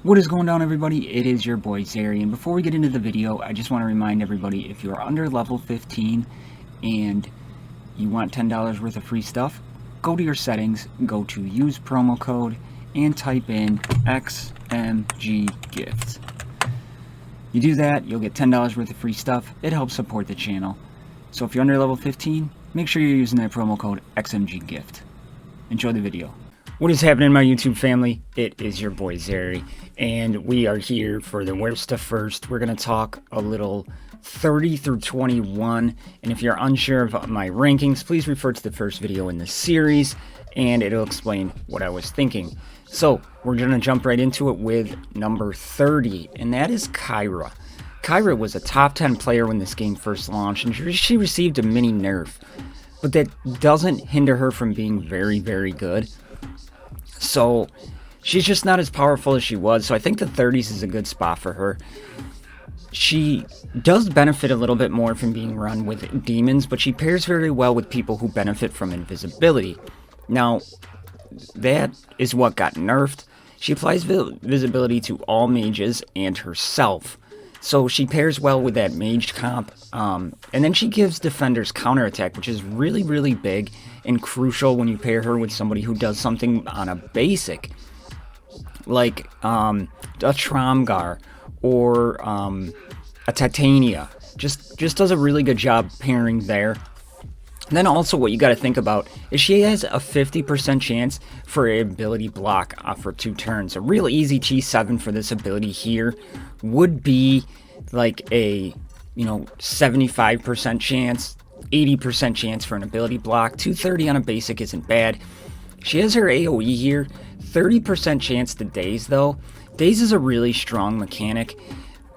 What is going on, everybody? It is your boy Zeri, and before we get into the video, I just want to remind everybody, if you're under level 15 and you want $10 worth of free stuff, go to your settings, go to use promo code, and type in XMGGift. You do that, you'll get $10 worth of free stuff. It helps support the channel. So if you're under level 15, make sure you're using that promo code XMGGift. Enjoy the video. What is happening, my YouTube family? It is your boy Zeri, and we are here for the Where Stuff First. We're going to talk a little 30 through 21, and if you're unsure of my rankings, please refer to the first video in the series, and it'll explain what I was thinking. So, we're going to jump right into it with number 30, and that is Kyra. Kyra was a top 10 player when this game first launched, and she received a mini nerf, but that doesn't hinder her from being very, very good. So, she's just not as powerful as she was, so I think the 30s is a good spot for her. She does benefit a little bit more from being run with demons, but she pairs very well with people who benefit from invisibility. Now, that is what got nerfed. She applies visibility to all mages and herself. So she pairs well with that mage comp, and then she gives defenders counterattack, which is really, really big and crucial when you pair her with somebody who does something on a basic, like a Tromgar or a Titania. Just does a really good job pairing there. And then also what you got to think about is she has a 50% chance for an ability block for 2 turns. A real easy T7 for this ability here would be like a 75% chance, 80% chance for an ability block. 230 on a basic isn't bad. She has her AoE here, 30% chance to daze though. Daze is a really strong mechanic.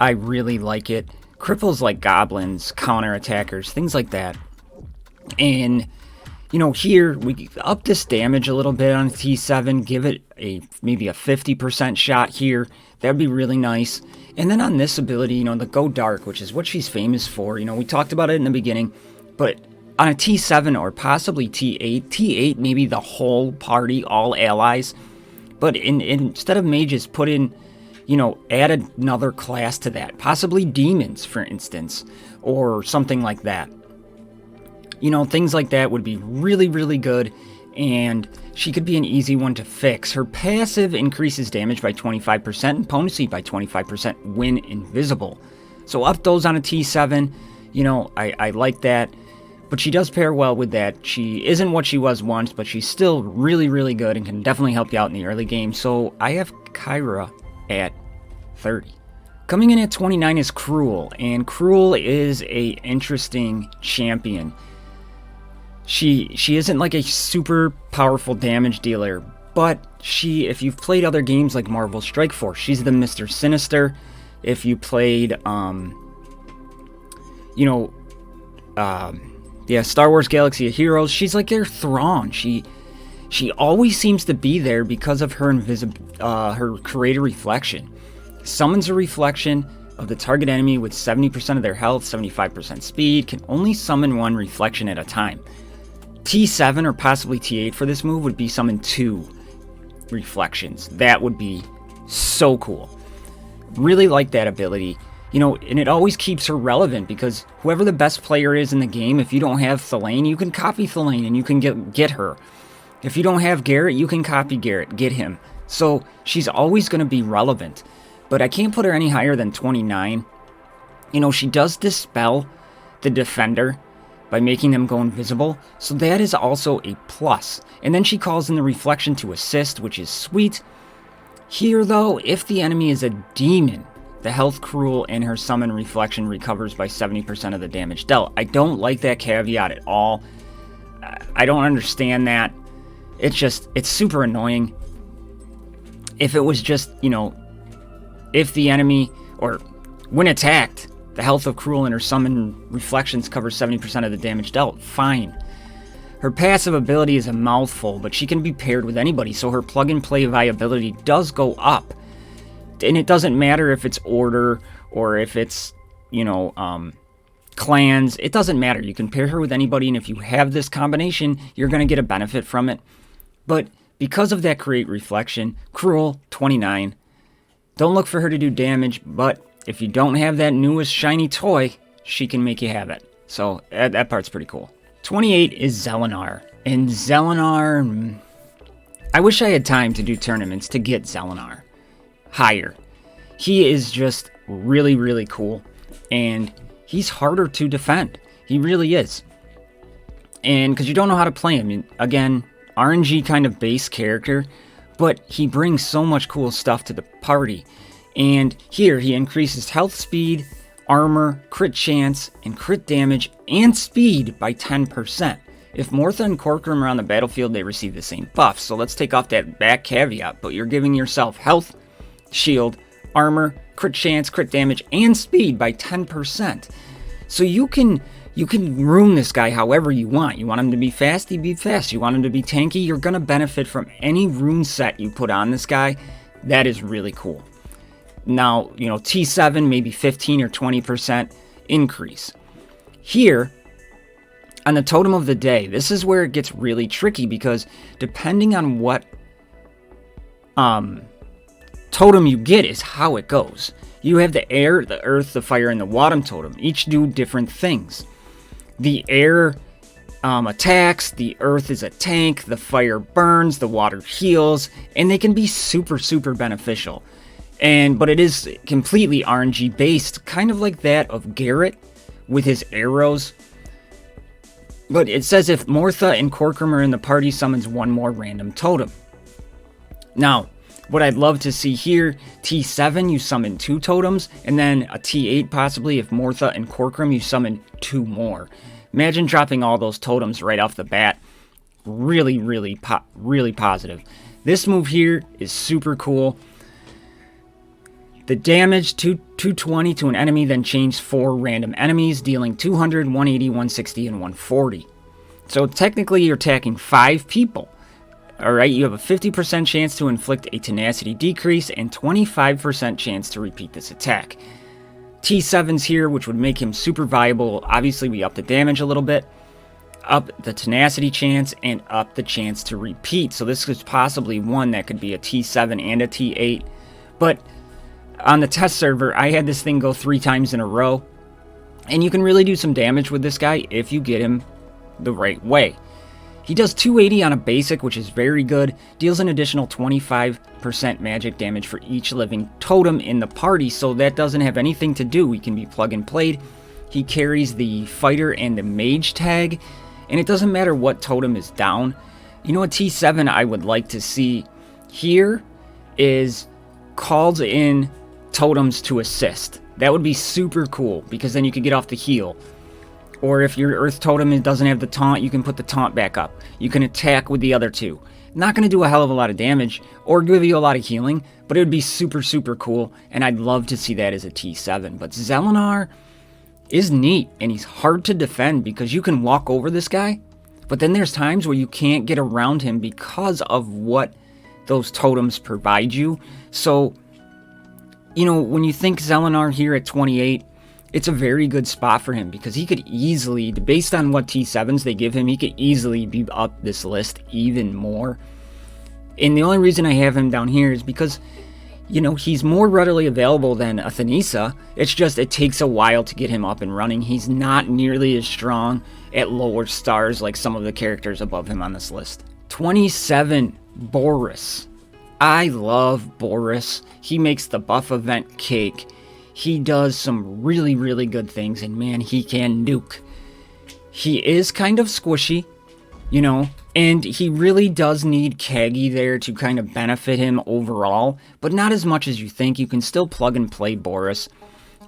I really like it. Cripples like goblins, counterattackers, things like that. And here we up this damage a little bit on T7, give it maybe a 50% shot here. That'd be really nice. And then on this ability, the Go Dark, which is what she's famous for. We talked about it in the beginning, but on a T7 or possibly T8 maybe the whole party, all allies. But instead of mages, put in, add another class to that, possibly demons, for instance, or something like that. Things like that would be really, really good, and she could be an easy one to fix. Her passive increases damage by 25% and potency by 25% when invisible. So up those on a T7, I like that, but she does pair well with that. She isn't what she was once, but she's still really, really good and can definitely help you out in the early game. So I have Kyra at 30. Coming in at 29 is Cruel, and Cruel is a interesting champion. She isn't like a super powerful damage dealer, but if you've played other games like Marvel Strike Force, she's the Mr. Sinister. If you played, Star Wars Galaxy of Heroes, she's like their Thrawn. She always seems to be there because of her her creator reflection. Summons a reflection of the target enemy with 70% of their health, 75% speed, can only summon 1 reflection at a time. T7 or possibly T8 for this move would be summon 2 reflections. That would be so cool. Really like that ability. And it always keeps her relevant because whoever the best player is in the game, if you don't have Thelaine, you can copy Thelaine and you can get her. If you don't have Garrett, you can copy Garrett, get him. So she's always going to be relevant. But I can't put her any higher than 29. She does dispel the defender by making them go invisible, so that is also a plus. And then she calls in the reflection to assist, which is sweet. Here though, if the enemy is a demon, the health Cruel and her summon reflection recovers by 70% of the damage dealt. I don't like that caveat at all. I don't understand that. It's super annoying. If it was just, if the enemy, or when attacked, the health of Cruel and her summon reflections cover 70% of the damage dealt, fine. Her passive ability is a mouthful, but she can be paired with anybody, so her plug-and-play viability does go up. And it doesn't matter if it's Order or if it's, clans. It doesn't matter. You can pair her with anybody, and if you have this combination, you're going to get a benefit from it. But because of that create reflection, Cruel, 29. Don't look for her to do damage, but if you don't have that newest shiny toy, she can make you have it. So that part's pretty cool. 28 is Zelenar. And Zelenar, I wish I had time to do tournaments to get Zelenar higher. He is just really, really cool. And he's harder to defend. He really is. And because you don't know how to play him. Again, RNG kind of base character, but he brings so much cool stuff to the party. And here he increases health, speed, armor, crit chance, and crit damage and speed by 10%. If Mortha and Corcoran are on the battlefield, they receive the same buff. So let's take off that back caveat, but you're giving yourself health, shield, armor, crit chance, crit damage, and speed by 10%. So you can ruin this guy however you want. You want him to be fast, he be fast. You want him to be tanky, you're going to benefit from any rune set you put on this guy. That is really cool. Now, you know, T7, maybe 15 or 20% increase. Here, on the Totem of the Day, this is where it gets really tricky because depending on what totem you get is how it goes. You have the air, the earth, the fire, and the water totem. Each do different things. The air attacks, the earth is a tank, the fire burns, the water heals, and they can be super, super beneficial. But it is completely RNG based, kind of like that of Garrett with his arrows. But it says if Mortha and Corcoran are in the party, summons one more random totem. Now, what I'd love to see here, T7, you summon 2 totems, and then a T8 possibly, if Mortha and Corcoran, you summon 2 more. Imagine dropping all those totems right off the bat. Really, really positive. This move here is super cool. The damage, 220 to an enemy, then change 4 random enemies, dealing 200, 180, 160, and 140. So technically you're attacking 5 people. Alright, you have a 50% chance to inflict a tenacity decrease and 25% chance to repeat this attack. T7's here, which would make him super viable. Obviously, we up the damage a little bit, up the tenacity chance, and up the chance to repeat. So this is possibly one that could be a T7 and a T8. But on the test server, I had this thing go 3 times in a row. And you can really do some damage with this guy if you get him the right way. He does 280 on a basic, which is very good. Deals an additional 25% magic damage for each living totem in the party, so that doesn't have anything to do. He can be plug and played. He carries the fighter and the mage tag, and it doesn't matter what totem is down. You know, a T7 I would like to see here is calls in totems to assist. That would be super cool, because then you could get off the heal. Or if your earth totem doesn't have the taunt, you can put the taunt back up. You can attack with the other 2. Not going to do a hell of a lot of damage or give you a lot of healing, but it would be super, super cool, and I'd love to see that as a T7. But Zelenar is neat, and he's hard to defend because you can walk over this guy, but then there's times where you can't get around him because of what those totems provide you. So, you know, when you think Zelenar here at 28, it's a very good spot for him because he could easily, based on what T7s they give him, he could easily be up this list even more. And the only reason I have him down here is because, you know, he's more readily available than Athanisa. It's just it takes a while to get him up and running. He's not nearly as strong at lower stars like some of the characters above him on this list. 27, Boris. I love Boris. He makes the buff event cake. He does some really, really good things, and man, he can nuke. He is kind of squishy, you know, and he really does need Kagi there to kind of benefit him overall, but not as much as you think. You can still plug and play Boris.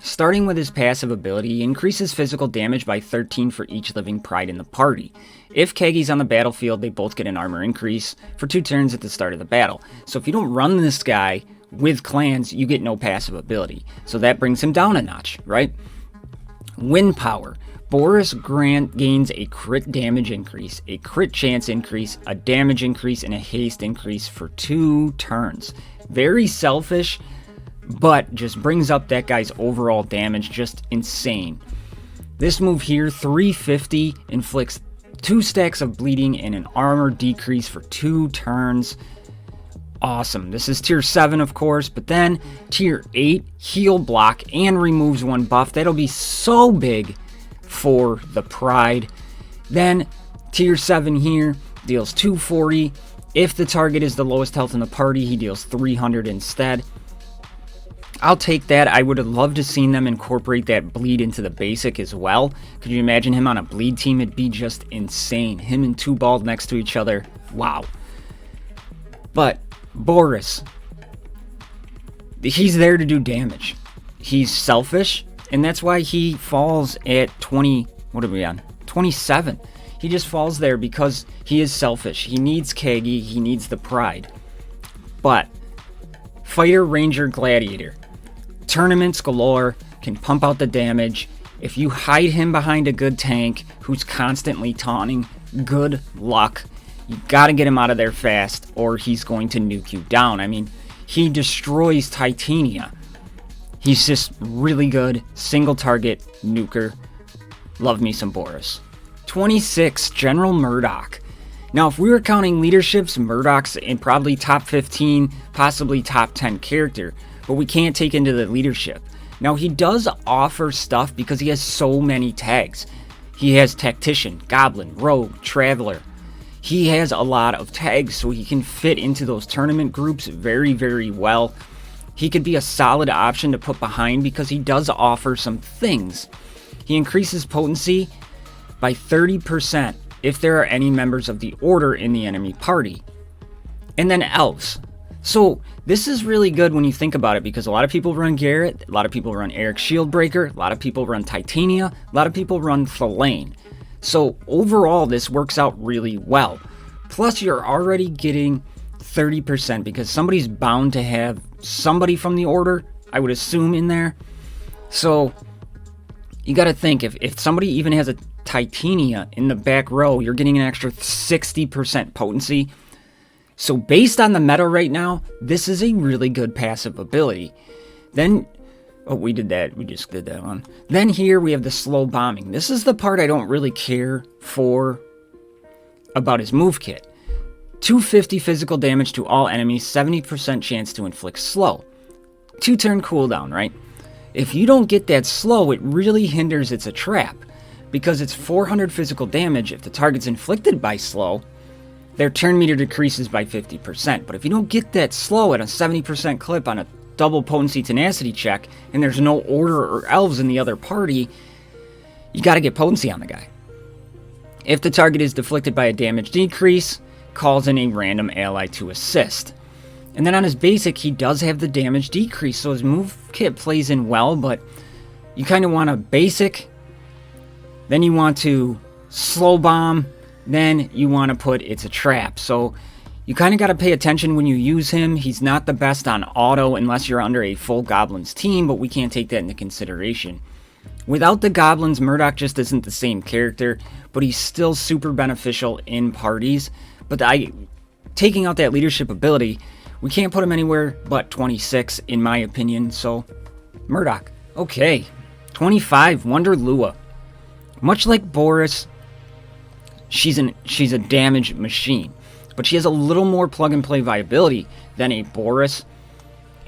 Starting with his passive ability, he increases physical damage by 13 for each living pride in the party. If Kagi's on the battlefield, they both get an armor increase for 2 turns at the start of the battle. So if you don't run this guy with clans, you get no passive ability. So that brings him down a notch, right? Wind power. Boris gains a crit damage increase, a crit chance increase, a damage increase, and a haste increase for 2 turns. Very selfish, but just brings up that guy's overall damage just insane. This move here, 350, inflicts 2 stacks of bleeding and an armor decrease for 2 turns. awesome. This is tier 7, of course, but then tier 8, heal block and removes 1 buff. That'll be so big for the pride. Then tier 7 here deals 240. If the target is the lowest health in the party, he deals 300 instead. I'll take that. I would have loved to seen them incorporate that bleed into the basic as well. Could you imagine him on a bleed team? It'd be just insane. Him and 2 bald next to each other. Wow. But Boris, he's there to do damage. He's selfish, and that's why he falls at 20. What are we on? 27. He just falls there because he is selfish. He needs Kagi. He needs the pride. But fighter, ranger, gladiator, tournaments galore, can pump out the damage. If you hide him behind a good tank who's constantly taunting, good luck. You gotta get him out of there fast, or he's going to nuke you down. I mean, he destroys Titania. He's just really good. Single target nuker. Love me some Boris. 26, General Murdoch. Now, if we were counting leaderships, Murdoch's in probably top 15, possibly top 10 character, but we can't take into the leadership. Now, he does offer stuff because he has so many tags. He has Tactician, Goblin, Rogue, Traveler. He has a lot of tags, so he can fit into those tournament groups very, very well. He could be a solid option to put behind because he does offer some things. He increases potency by 30% if there are any members of the Order in the enemy party. And then elves. So this is really good when you think about it because a lot of people run Garrett, a lot of people run Eric Shieldbreaker, a lot of people run Titania, a lot of people run Thalane. So overall, this works out really well. Plus, you're already getting 30% because somebody's bound to have somebody from the Order, I would assume, in there. So you got to think, if somebody even has a Titania in the back row, you're getting an extra 60% potency. So based on the meta right now, this is a really good passive ability. Then... oh, we did that. We just did that one. Then here we have the slow bombing. This is the part I don't really care for about his move kit. 250 physical damage to all enemies, 70% chance to inflict slow. 2-turn cooldown, right? If you don't get that slow, it really hinders it's a trap. Because it's 400 physical damage if the target's inflicted by slow, their turn meter decreases by 50%. But if you don't get that slow at a 70% clip on a double potency tenacity check, and there's no Order or elves in the other party, you gotta get potency on the guy. If the target is deflected by a damage decrease, calls in a random ally to assist. And then on his basic, he does have the damage decrease, so his move kit plays in well, but you kind of want a basic, then you want to slow bomb, then you want to put it's a trap. So you kind of got to pay attention when you use him. He's not the best on auto unless you're under a full Goblins team, but we can't take that into consideration. Without the Goblins, Murdoch just isn't the same character, but he's still super beneficial in parties. But taking out that leadership ability, we can't put him anywhere but 26 in my opinion, so Murdoch. Okay, 25, Wonderlua. Much like Boris, she's a damage machine. But she has a little more plug-and-play viability than a Boris,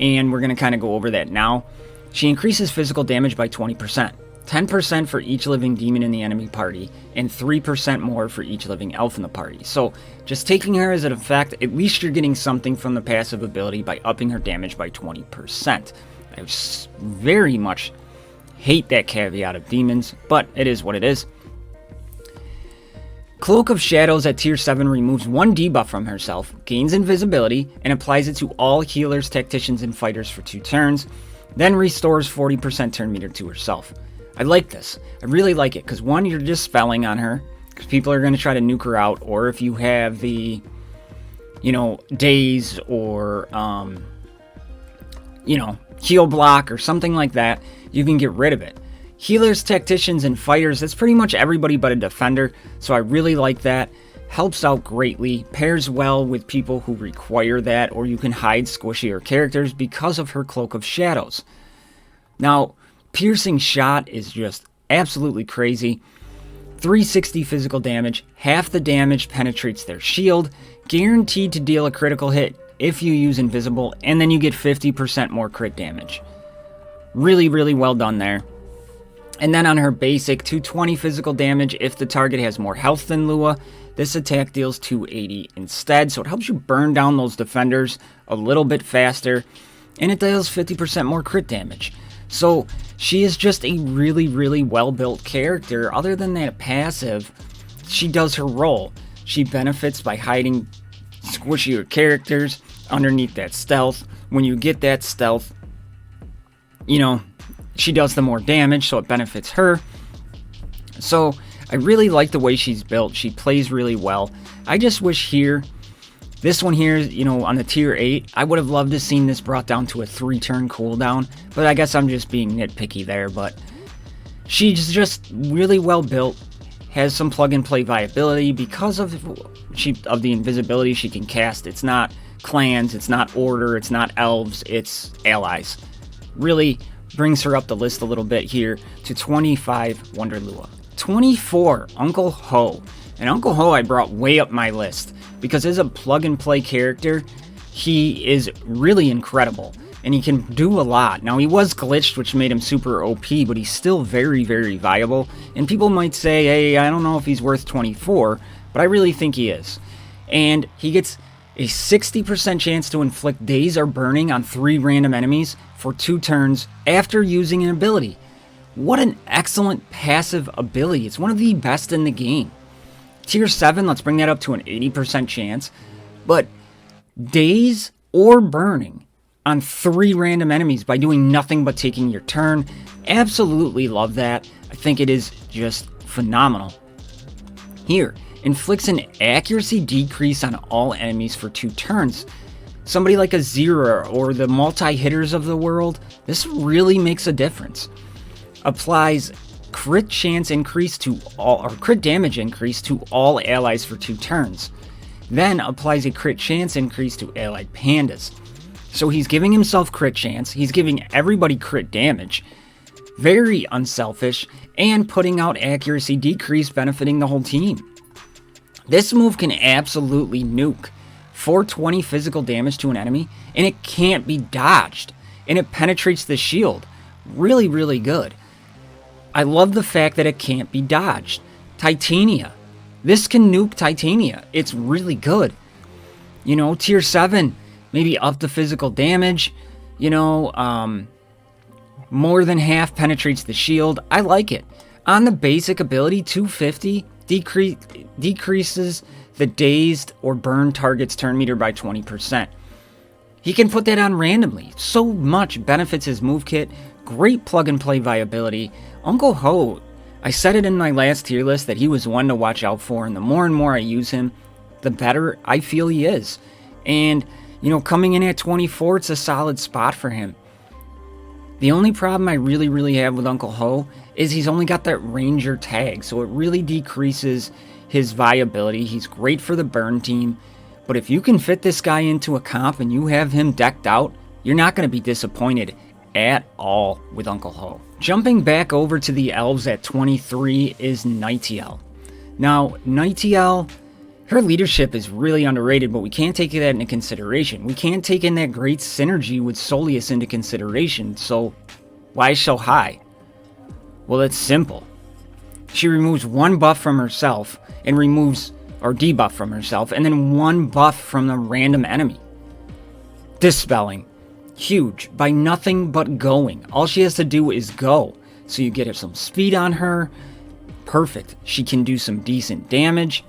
and we're going to kind of go over that now. She increases physical damage by 20%, 10% for each living demon in the enemy party, and 3% more for each living elf in the party. So, just taking her as an effect, at least you're getting something from the passive ability by upping her damage by 20%. I very much hate that caveat of demons, but it is what it is. Cloak of Shadows at tier 7 removes 1 debuff from herself, gains invisibility, and applies it to all healers, tacticians, and fighters for 2 turns, then restores 40% turn meter to herself. I like this. I really like it, because 1, you're just spelling on her, because people are going to try to nuke her out, or if you have the, daze, or, heal block, or something like that, you can get rid of it. Healers, tacticians, and fighters, that's pretty much everybody but a defender, so I really like that. Helps out greatly, pairs well with people who require that, or you can hide squishier characters because of her Cloak of Shadows. Now, Piercing Shot is just absolutely crazy. 360 physical damage, half the damage penetrates their shield, guaranteed to deal a critical hit if you use invisible, and then you get 50% more crit damage. Really, really well done there. And then on her basic, 220 physical damage if the target has more health than Lua. This attack deals 280 instead, so it helps you burn down those defenders a little bit faster, and it deals 50% more crit damage. So she is just a really, really well-built character. Other than that passive, she does her role. She benefits by hiding squishier characters underneath that stealth. When you get that stealth, you know, she does the more damage, so it benefits her. So I really like the way she's built. She plays really well. I just wish here, this one here, you know, on the tier 8, I would have loved to have seen this brought down to a 3-turn cooldown. But I guess I'm just being nitpicky there. But she's just really well built. Has some plug-and-play viability because of the invisibility she can cast. It's not clans, it's not order, it's not elves, it's allies. Really brings her up the list a little bit here to 25 Wonderlua. 24 Uncle Ho. And Uncle Ho I brought way up my list because as a plug-and-play character, he is really incredible. And he can do a lot. Now, he was glitched, which made him super OP, but he's still very, very viable. And people might say, hey, I don't know if he's worth 24, but I really think he is. And he gets a 60% chance to inflict daze or burning on 3 random enemies for 2 turns after using an ability. What an excellent passive ability. It's one of the best in the game. Tier 7, let's bring that up to an 80% chance. But daze or burning on 3 random enemies by doing nothing but taking your turn. Absolutely love that. I think it is just phenomenal. Here, inflicts an accuracy decrease on all enemies for 2 turns. Somebody like a Zera or the multi-hitters of the world, this really makes a difference. Applies crit chance increase to all, or crit damage increase to all allies for 2 turns. Then applies a crit chance increase to allied pandas. So he's giving himself crit chance, he's giving everybody crit damage, very unselfish, and putting out accuracy decrease benefiting the whole team. This move can absolutely nuke 420 physical damage to an enemy, and it can't be dodged, and it penetrates the shield. Really, really good. I love the fact that it can't be dodged. Titania. This can nuke Titania. It's really good. You know, tier 7, maybe up the physical damage. You know, more than half penetrates the shield. I like it. On the basic ability, 250 decreases the dazed or burned target's turn meter by 20%. He can put that on randomly. So much benefits his move kit. Great plug and play viability. Uncle Ho, I said it in my last tier list that he was one to watch out for, and the more and more I use him, the better I feel he is. And, you know, coming in at 24, it's a solid spot for him. The only problem I really have with Uncle Ho is he's only got that Ranger tag, so it really decreases his viability. He's great for the burn team, but if you can fit this guy into a comp and you have him decked out, you're not going to be disappointed at all with Uncle Ho. Jumping back over to the elves at 23 is Nightiel. Now, Nightiel, her leadership is really underrated, but we can't take that into consideration. We can't take in that great synergy with Soleus into consideration, so why so high? Well, it's simple. She removes 1 buff from herself and removes, or debuff from herself, and then 1 buff from the random enemy. Dispelling. Huge. By nothing but going. All she has to do is go. So you get her some speed on her. Perfect. She can do some decent damage.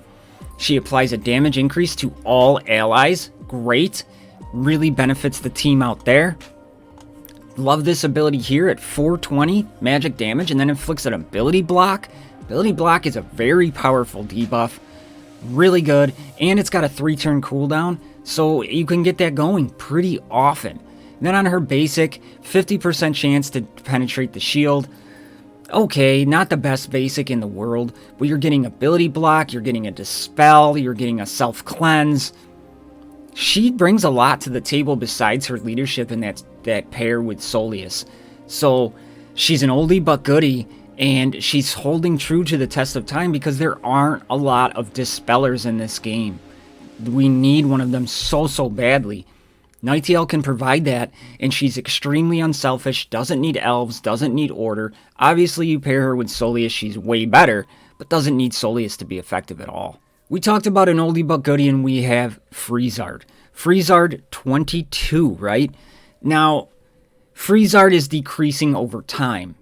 She applies a damage increase to all allies. Great. Really benefits the team out there. Love this ability here at 420 magic damage, and then inflicts an ability block. Ability block is a very powerful debuff. Really good. And it's got a 3-turn cooldown, so you can get that going pretty often. Then on her basic, 50% chance to penetrate the shield. Okay, not the best basic in the world, but you're getting ability block, you're getting a dispel, you're getting a self-cleanse. She brings a lot to the table besides her leadership in that pair with Soleus. So she's an oldie but goodie, and she's holding true to the test of time because there aren't a lot of dispellers in this game. We need one of them so badly. Nightiel can provide that, and she's extremely unselfish, doesn't need elves, doesn't need order. Obviously, you pair her with Soleus, she's way better, but doesn't need Soleus to be effective at all. We talked about an oldie but goodie, and we have Freezard. Freezard 22, right? Now, Freezard is decreasing over time,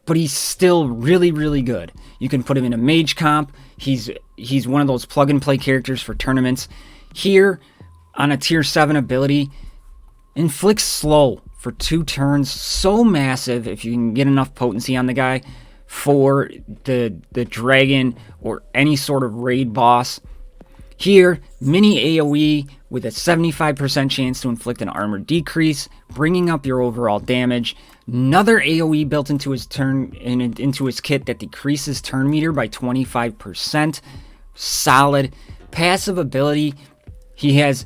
but he's still really, really good. You can put him in a mage comp. He's one of those plug-and-play characters for tournaments. Here, on a tier 7 ability, inflicts slow for 2 turns. So massive if you can get enough potency on the guy for the dragon or any sort of raid boss. Here, mini AoE with a 75% chance to inflict an armor decrease, bringing up your overall damage. Another AoE built into his into his kit that decreases turn meter by 25%. Solid. Passive ability, he has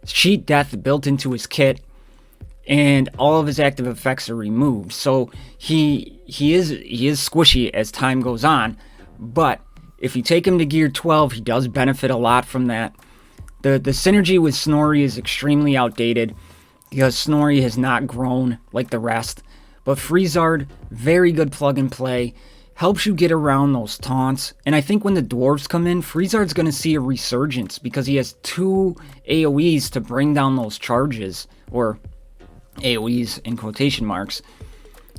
Cheat Death built into his kit, and all of his active effects are removed. So he is squishy as time goes on, but if you take him to gear 12, he does benefit a lot from that. The synergy with Snorri is extremely outdated because Snorri has not grown like the rest. But Freezard, very good plug and play, helps you get around those taunts. And I think when the dwarves come in, Freezard's going to see a resurgence because he has 2 AoEs to bring down those charges, or AoEs in quotation marks.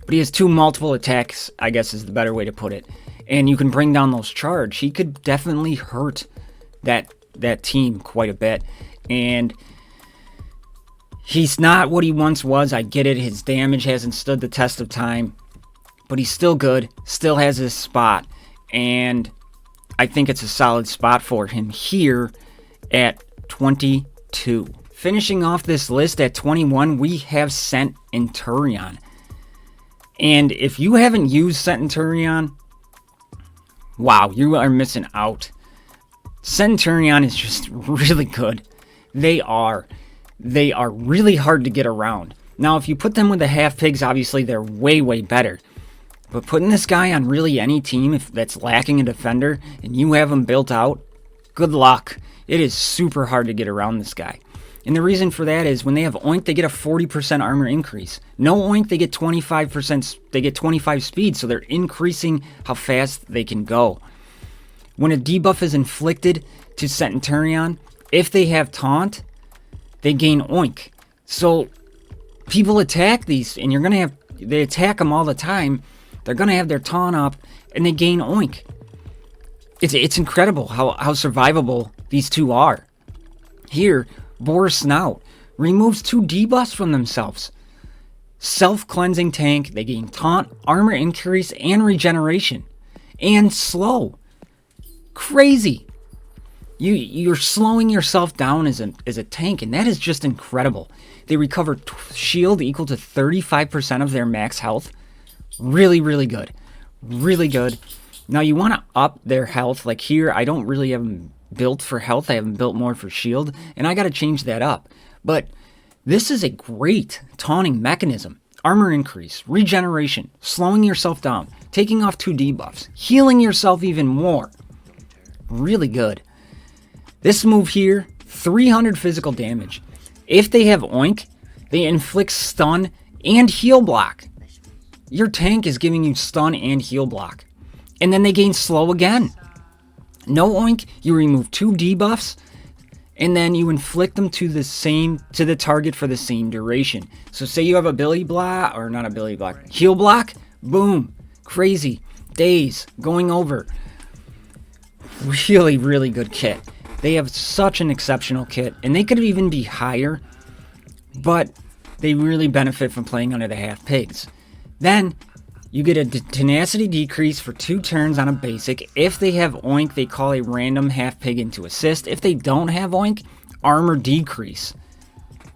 But he has 2 multiple attacks, I guess is the better way to put it. And you can bring down those charge. He could definitely hurt that team quite a bit. And he's not what he once was. I get it. His damage hasn't stood the test of time. But he's still good. Still has his spot. And I think it's a solid spot for him here at 22. Finishing off this list at 21, we have Sent and Turion. And if you haven't used Sent and Turion, wow, you are missing out. Centurion is just really good. They are really hard to get around. Now, if you put them with the half pigs, obviously they're way, way better. But putting this guy on really any team if that's lacking a defender and you have him built out, good luck. It is super hard to get around this guy. And the reason for that is when they have Oink, they get a 40% armor increase. No Oink, they get 25%, they get 25 speed, so they're increasing how fast they can go. When a debuff is inflicted to Centurion, if they have Taunt, they gain Oink. So people attack these, and they attack them all the time. They're going to have their Taunt up, and they gain Oink. It's incredible how survivable these two are. Here, Boris Snout removes 2 debuffs from themselves. Self-cleansing tank, they gain taunt, armor increase, and regeneration. And slow. Crazy. You're slowing yourself down as a tank, and that is just incredible. They recover shield equal to 35% of their max health. Really, really good. Really good. Now you want to up their health. Like here, I don't really have them built for health. I have them built more for shield, and I got to change that up. But this is a great taunting mechanism. Armor increase, regeneration, slowing yourself down, taking off 2 debuffs, healing yourself even more. Really good. This move here, 300 physical damage. If they have Oink, they inflict stun and heal block. Your tank is giving you stun and heal block. And then they gain slow again. No Oink, you remove 2 debuffs, and then you inflict them to the target for the same duration. So say you have ability block, or not ability block, heal block, boom, crazy, daze, going over. Really, really good kit. They have such an exceptional kit, and they could even be higher, but they really benefit from playing under the half pigs. Then you get a tenacity decrease for 2 turns on a basic. If they have Oink, they call a random half pig into assist. If they don't have Oink, armor decrease.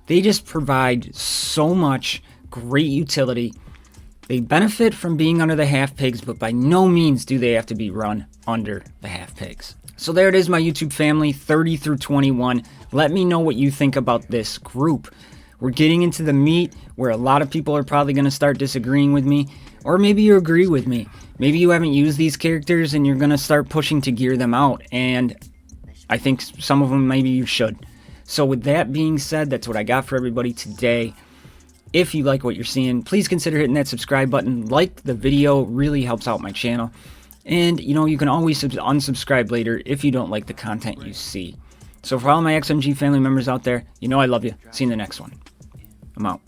They just provide so much great utility. They benefit from being under the half pigs, but by no means do they have to be run under the half pigs. So there it is, my YouTube family, 30 through 21. Let me know what you think about this group. We're getting into the meat where a lot of people are probably going to start disagreeing with me. Or maybe you agree with me. Maybe you haven't used these characters and you're going to start pushing to gear them out. And I think some of them maybe you should. So with that being said, that's what I got for everybody today. If you like what you're seeing, please consider hitting that subscribe button. Like the video, really helps out my channel. And, you know, you can always unsubscribe later if you don't like the content you see. So for all my XMG family members out there, you know I love you. See you in the next one. I'm out.